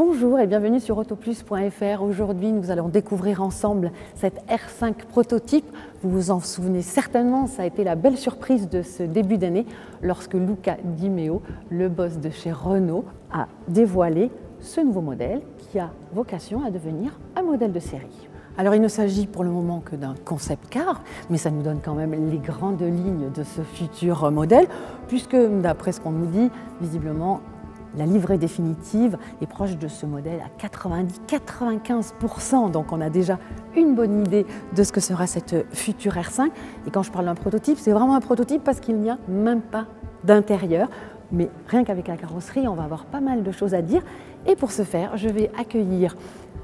Bonjour et bienvenue sur autoplus.fr. Aujourd'hui, nous allons découvrir ensemble cette R5 prototype. Vous vous en souvenez certainement, ça a été la belle surprise de ce début d'année lorsque Luca Di Meo, le boss de chez Renault, a dévoilé ce nouveau modèle qui a vocation à devenir un modèle de série. Alors il ne s'agit pour le moment que d'un concept car, mais ça nous donne quand même les grandes lignes de ce futur modèle, puisque d'après ce qu'on nous dit, visiblement, la livrée définitive est proche de ce modèle à 90-95%, donc on a déjà une bonne idée de ce que sera cette future R5. Et quand je parle d'un prototype, c'est vraiment un prototype parce qu'il n'y a même pas d'intérieur. Mais rien qu'avec la carrosserie, on va avoir pas mal de choses à dire. Et pour ce faire, je vais accueillir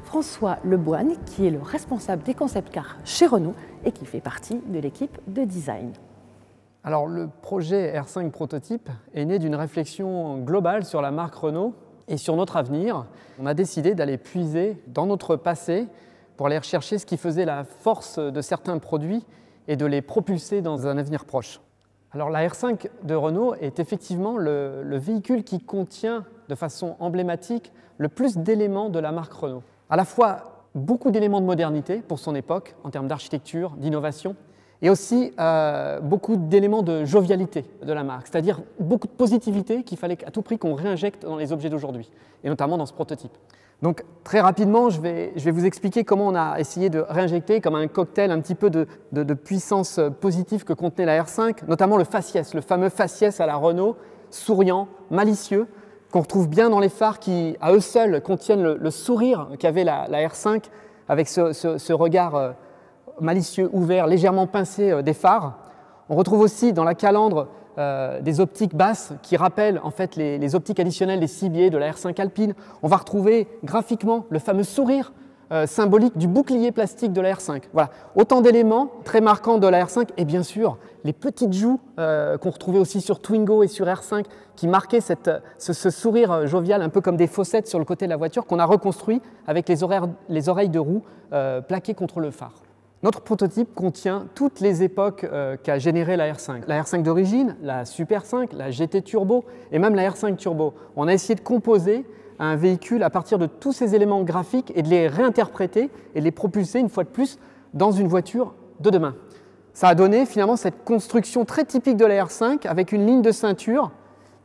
François Leboine, qui est le responsable des concept cars chez Renault et qui fait partie de l'équipe de design. Alors, le projet R5 prototype est né d'une réflexion globale sur la marque Renault et sur notre avenir. On a décidé d'aller puiser dans notre passé pour aller rechercher ce qui faisait la force de certains produits et de les propulser dans un avenir proche. Alors, la R5 de Renault est effectivement le véhicule qui contient de façon emblématique le plus d'éléments de la marque Renault. À la fois beaucoup d'éléments de modernité pour son époque en termes d'architecture, d'innovation, et aussi beaucoup d'éléments de jovialité de la marque, c'est-à-dire beaucoup de positivité qu'il fallait à tout prix qu'on réinjecte dans les objets d'aujourd'hui, et notamment dans ce prototype. Donc très rapidement, je vais vous expliquer comment on a essayé de réinjecter comme un cocktail un petit peu de puissance positive que contenait la R5, notamment le faciès, le fameux faciès à la Renault, souriant, malicieux, qu'on retrouve bien dans les phares qui, à eux seuls, contiennent le sourire qu'avait la R5 avec ce regard malicieux, ouvert, légèrement pincé des phares. On retrouve aussi dans la calandre des optiques basses qui rappellent en fait les optiques additionnelles des cibiers de la R5 Alpine. On va retrouver graphiquement le fameux sourire symbolique du bouclier plastique de la R5. Voilà, autant d'éléments très marquants de la R5 et bien sûr les petites joues qu'on retrouvait aussi sur Twingo et sur R5 qui marquaient ce sourire jovial un peu comme des fossettes sur le côté de la voiture qu'on a reconstruit avec les oreilles de roue plaquées contre le phare. Notre prototype contient toutes les époques qu'a généré la R5. La R5 d'origine, la Super 5, la GT Turbo et même la R5 Turbo. On a essayé de composer un véhicule à partir de tous ces éléments graphiques et de les réinterpréter et de les propulser une fois de plus dans une voiture de demain. Ça a donné finalement cette construction très typique de la R5 avec une ligne de ceinture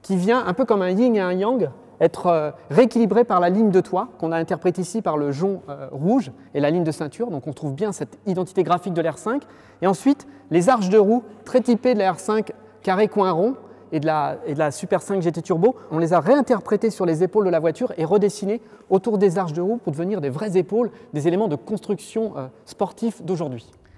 qui vient un peu comme un yin et un yang, être rééquilibré par la ligne de toit qu'on a interprétée ici par le jonc rouge et la ligne de ceinture. Donc on trouve bien cette identité graphique de la R5. Et ensuite, les arches de roue très typées de la R5 carré coin rond et de la Super 5 GT Turbo. On les a réinterprétées sur les épaules de la voiture et redessinées autour des arches de roue pour devenir des vraies épaules, des éléments de construction sportifs d'aujourd'hui.